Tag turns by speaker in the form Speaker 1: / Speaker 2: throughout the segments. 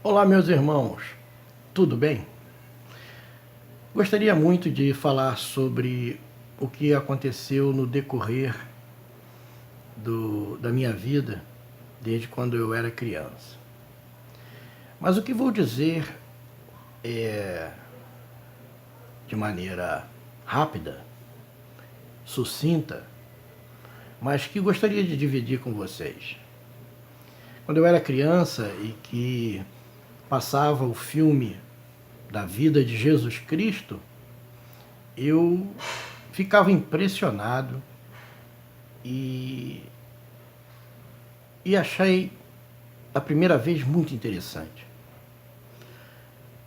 Speaker 1: Olá, meus irmãos, tudo bem? Gostaria muito de falar sobre o que aconteceu no decorrer da minha vida desde quando eu era criança. Mas o que vou dizer é de maneira rápida, sucinta, mas que gostaria de dividir com vocês. Quando eu era criança e que passava o filme da vida de Jesus Cristo, eu ficava impressionado e achei a primeira vez muito interessante.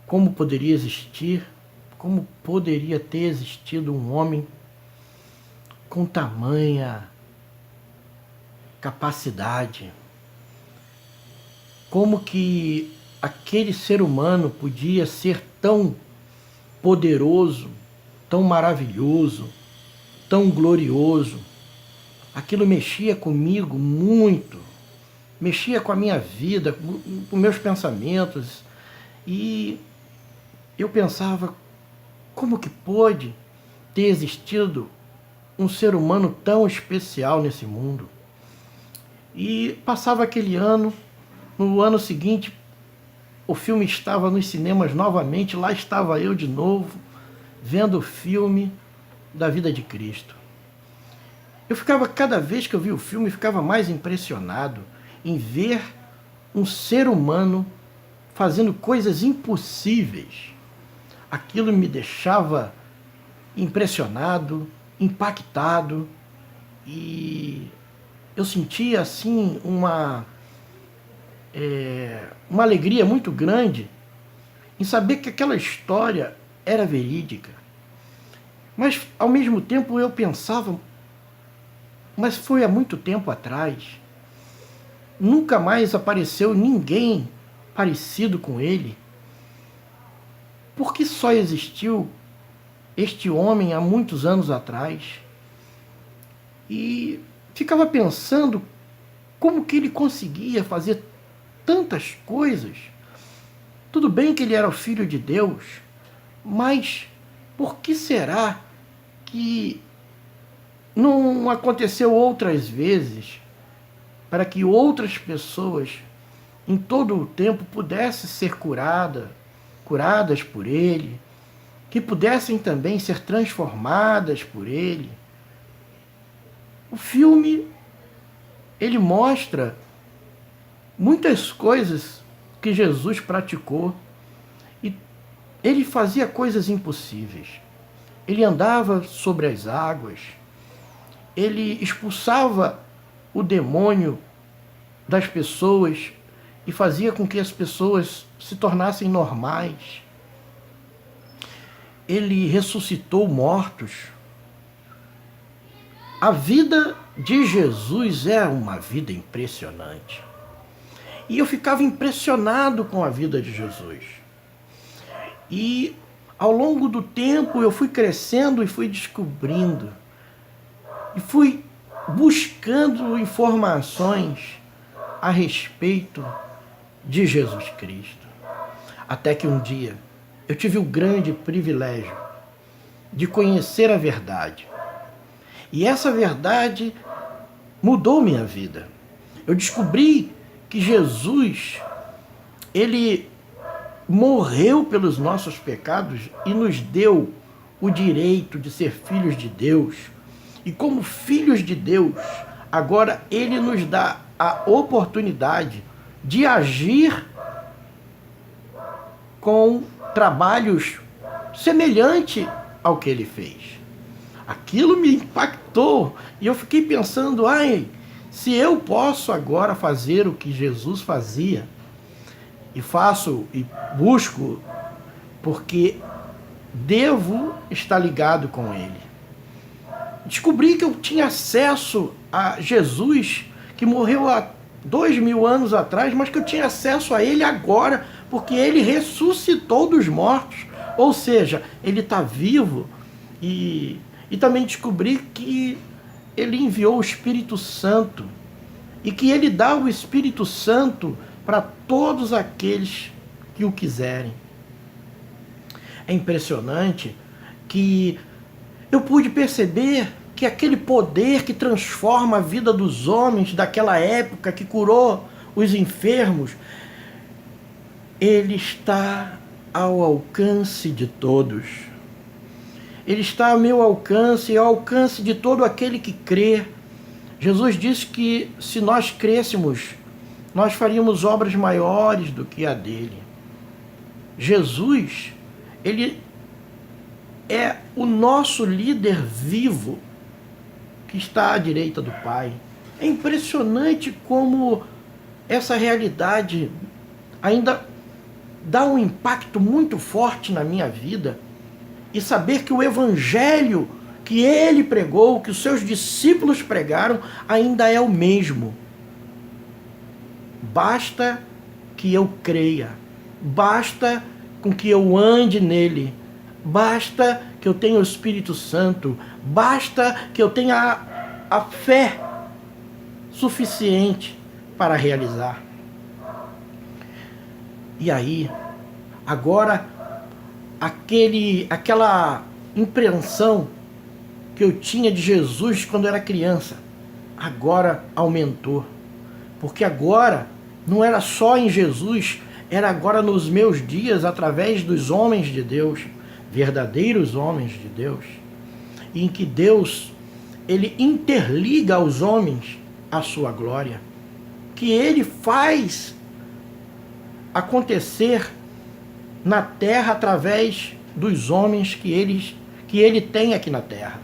Speaker 1: Como poderia ter existido um homem com tamanha capacidade? Como que aquele ser humano podia ser tão poderoso, tão maravilhoso, tão glorioso? Aquilo mexia comigo muito, mexia com a minha vida, com meus pensamentos, e eu pensava, como que pôde ter existido um ser humano tão especial nesse mundo? E passava aquele ano, no ano seguinte, o filme estava nos cinemas novamente, lá estava eu de novo, vendo o filme da vida de Cristo. Eu ficava, cada vez que eu via o filme, ficava mais impressionado em ver um ser humano fazendo coisas impossíveis. Aquilo me deixava impressionado, impactado, e eu sentia assim uma alegria muito grande em saber que aquela história era verídica. Mas, ao mesmo tempo, eu pensava, mas foi há muito tempo atrás. Nunca mais apareceu ninguém parecido com ele. Por que só existiu este homem há muitos anos atrás? E ficava pensando como que ele conseguia fazer tantas coisas. Tudo bem que ele era o Filho de Deus, mas por que será que não aconteceu outras vezes para que outras pessoas em todo o tempo pudessem ser curadas por ele, que pudessem também ser transformadas por ele? O filme, ele mostra muitas coisas que Jesus praticou, e ele fazia coisas impossíveis. Ele andava sobre as águas, ele expulsava o demônio das pessoas e fazia com que as pessoas se tornassem normais. Ele ressuscitou mortos. A vida de Jesus é uma vida impressionante. E eu ficava impressionado com a vida de Jesus. E ao longo do tempo eu fui crescendo e fui descobrindo. E fui buscando informações a respeito de Jesus Cristo. Até que um dia eu tive o grande privilégio de conhecer a verdade. E essa verdade mudou minha vida. Eu descobri que Jesus, ele morreu pelos nossos pecados e nos deu o direito de ser filhos de Deus. E como filhos de Deus, agora ele nos dá a oportunidade de agir com trabalhos semelhantes ao que ele fez. Aquilo me impactou e eu fiquei pensando, se eu posso agora fazer o que Jesus fazia, e faço e busco porque devo estar ligado com ele. Descobri que eu tinha acesso a Jesus, que morreu há 2000 anos atrás, mas que eu tinha acesso a ele agora, porque ele ressuscitou dos mortos. Ou seja, ele está vivo. E também descobri que ele enviou o Espírito Santo e que ele dá o Espírito Santo para todos aqueles que o quiserem. É impressionante que eu pude perceber que aquele poder que transforma a vida dos homens daquela época, que curou os enfermos, ele está ao alcance de todos. Ele está ao meu alcance e ao alcance de todo aquele que crê. Jesus disse que se nós crêssemos, nós faríamos obras maiores do que a dele. Jesus, ele é o nosso líder vivo que está à direita do Pai. É impressionante como essa realidade ainda dá um impacto muito forte na minha vida, e saber que o evangelho que ele pregou, que os seus discípulos pregaram, ainda é o mesmo. Basta que eu creia, basta com que eu ande nele, basta que eu tenha o Espírito Santo, basta que eu tenha a fé suficiente para realizar. E aí, agora, aquela impressão que eu tinha de Jesus quando era criança, agora aumentou. Porque agora não era só em Jesus, era agora nos meus dias, através dos homens de Deus, verdadeiros homens de Deus, em que Deus, ele interliga aos homens a sua glória, que ele faz acontecer na terra através dos homens que ele tem aqui na terra.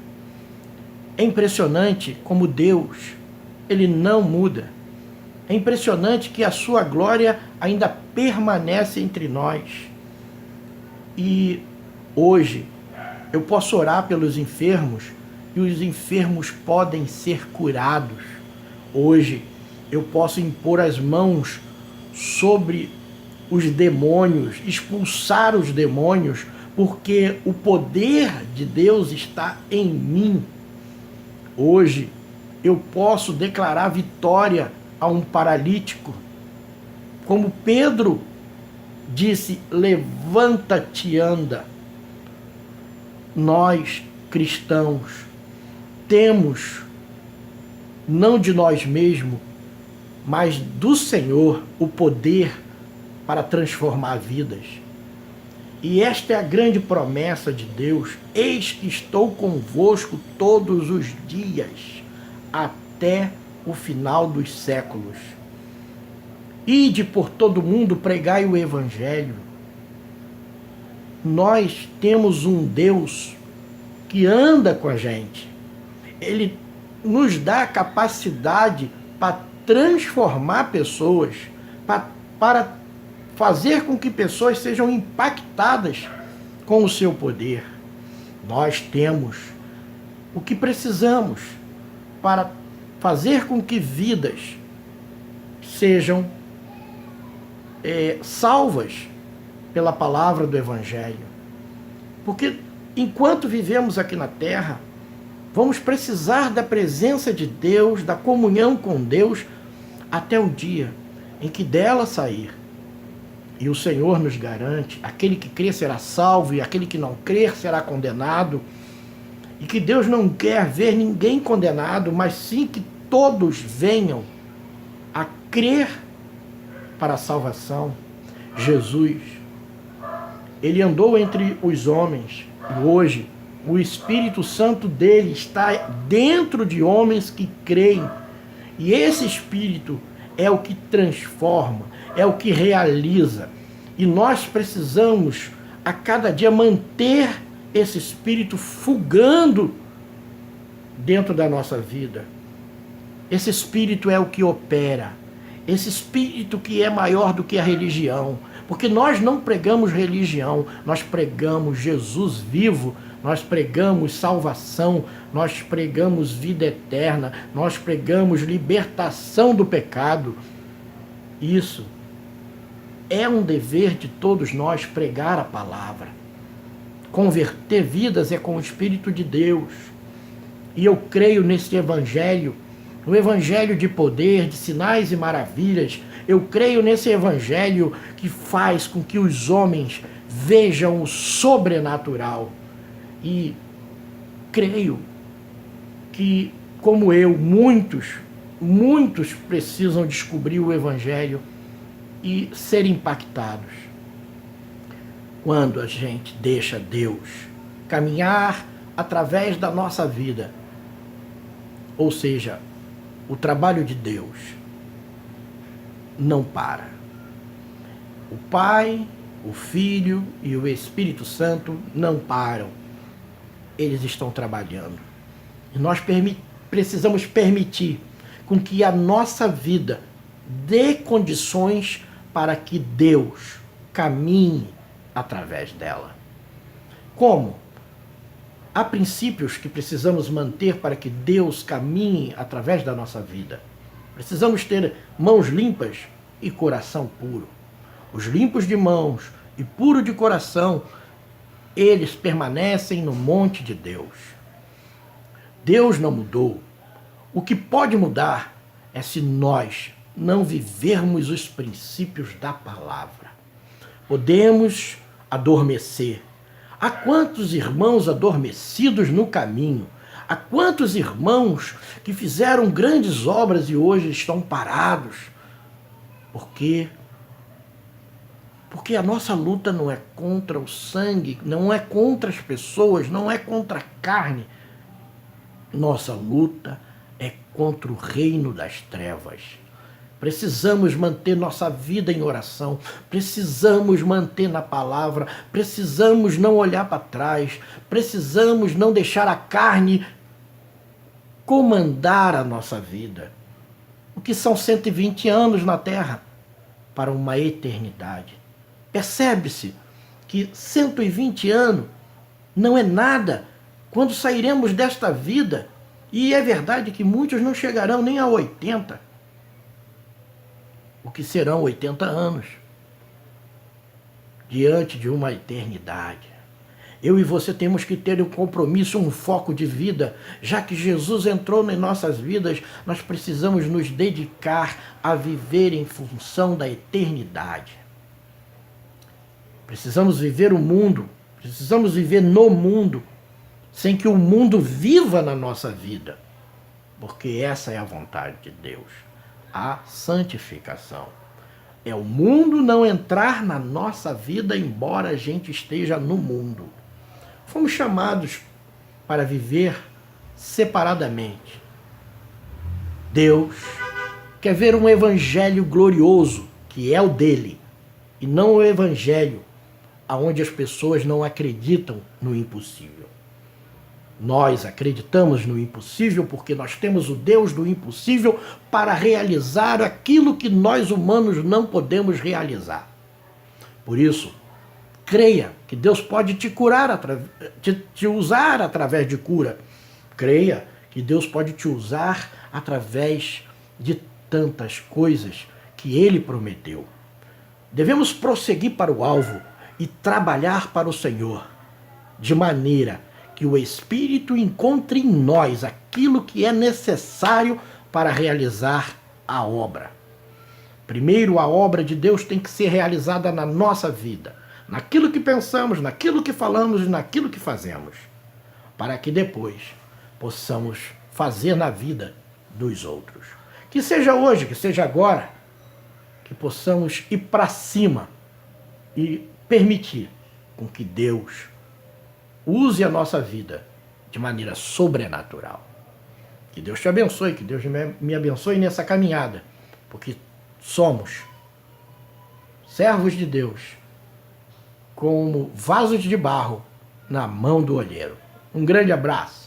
Speaker 1: É impressionante como Deus, ele não muda. É impressionante que a sua glória ainda permanece entre nós. E hoje eu posso orar pelos enfermos e os enfermos podem ser curados. Hoje eu posso impor as mãos sobre os demônios, expulsar os demônios, porque o poder de Deus está em mim. Hoje eu posso declarar vitória a um paralítico, como Pedro disse: levanta-te e anda. Nós, cristãos, temos, não de nós mesmos, mas do Senhor, o poder para transformar vidas. E esta é a grande promessa de Deus: eis que estou convosco todos os dias, até o final dos séculos. Ide por todo mundo, pregai o Evangelho. Nós temos um Deus que anda com a gente. Ele nos dá a capacidade para transformar pessoas, para fazer com que pessoas sejam impactadas com o seu poder. Nós temos o que precisamos para fazer com que vidas sejam salvas pela palavra do Evangelho. Porque enquanto vivemos aqui na terra, vamos precisar da presença de Deus, da comunhão com Deus, até o dia em que dela sair. E o Senhor nos garante: aquele que crer será salvo e aquele que não crer será condenado. E que Deus não quer ver ninguém condenado, mas sim que todos venham a crer para a salvação. Jesus, ele andou entre os homens, e hoje o Espírito Santo dele está dentro de homens que creem. E esse Espírito é o que transforma, é o que realiza. E nós precisamos a cada dia manter esse Espírito fugando dentro da nossa vida. Esse Espírito é o que opera. Esse Espírito que é maior do que a religião. Porque nós não pregamos religião, nós pregamos Jesus vivo, nós pregamos salvação, nós pregamos vida eterna, nós pregamos libertação do pecado. Isso é um dever de todos nós, pregar a palavra. Converter vidas é com o Espírito de Deus. E eu creio nesse Evangelho no evangelho de poder, de sinais e maravilhas. Eu creio nesse evangelho que faz com que os homens vejam o sobrenatural. E creio que, como eu, muitos precisam descobrir o evangelho e ser impactados. Quando a gente deixa Deus caminhar através da nossa vida, ou seja, o trabalho de Deus não para. O Pai, o Filho e o Espírito Santo não param. Eles estão trabalhando. E nós precisamos permitir com que a nossa vida dê condições para que Deus caminhe através dela. Como? Há princípios que precisamos manter para que Deus caminhe através da nossa vida. Precisamos ter mãos limpas e coração puro. Os limpos de mãos e puro de coração, eles permanecem no monte de Deus. Deus não mudou. O que pode mudar é se nós não vivermos os princípios da palavra. Podemos adormecer. Há quantos irmãos adormecidos no caminho? Há quantos irmãos que fizeram grandes obras e hoje estão parados? Porque a nossa luta não é contra o sangue, não é contra as pessoas, não é contra a carne. Nossa luta é contra o reino das trevas. Precisamos manter nossa vida em oração, precisamos manter na palavra, precisamos não olhar para trás, precisamos não deixar a carne comandar a nossa vida. O que são 120 anos na Terra para uma eternidade? Percebe-se que 120 anos não é nada quando sairemos desta vida, e é verdade que muitos não chegarão nem a 80. O que serão 80 anos diante de uma eternidade. Eu e você temos que ter um compromisso, um foco de vida. Já que Jesus entrou em nossas vidas, nós precisamos nos dedicar a viver em função da eternidade. Precisamos viver o mundo, precisamos viver no mundo, sem que o mundo viva na nossa vida. Porque essa é a vontade de Deus. A santificação. É o mundo não entrar na nossa vida, embora a gente esteja no mundo. Fomos chamados para viver separadamente. Deus quer ver um evangelho glorioso, que é o dele, e não o evangelho onde as pessoas não acreditam no impossível. Nós acreditamos no impossível porque nós temos o Deus do impossível para realizar aquilo que nós humanos não podemos realizar. Por isso, creia que Deus pode te curar, te usar através de cura. Creia que Deus pode te usar através de tantas coisas que Ele prometeu. Devemos prosseguir para o alvo e trabalhar para o Senhor, de maneira que o Espírito encontre em nós aquilo que é necessário para realizar a obra. Primeiro, a obra de Deus tem que ser realizada na nossa vida, naquilo que pensamos, naquilo que falamos e naquilo que fazemos, para que depois possamos fazer na vida dos outros. Que seja hoje, que seja agora, que possamos ir para cima e permitir com que Deus use a nossa vida de maneira sobrenatural. Que Deus te abençoe, que Deus me abençoe nessa caminhada, porque somos servos de Deus, como vasos de barro na mão do olheiro. Um grande abraço.